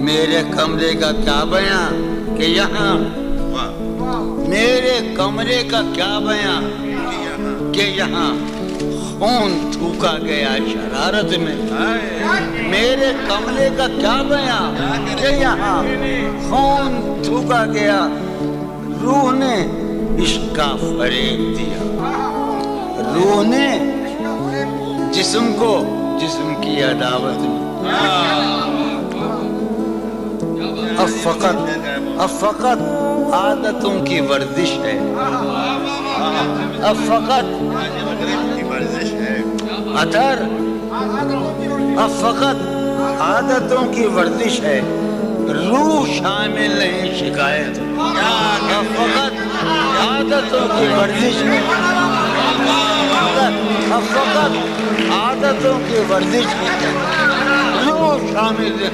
میرے کمرے کا کیا بیان کہ یہاں، میرے کمرے کا کیا بیان کہ یہاں خون تھوکا گیا شرارت میں، میرے کمرے کا کیا بیان کہ یہاں خون تھوکا گیا، روح نے عشق کا فریب دیا، روح نے جسم کو جسم کی عداوت میں، اب فقط عادتوں کی ورزش ہے، اب فقط اثر، اب فقط عادتوں کی ورزش ہے، روح شامل نہیں شکایت، اب فقط عادتوں کی ورزش ہے، اب فقط عادتوں کی ورزش ہے، روح شامل ہے۔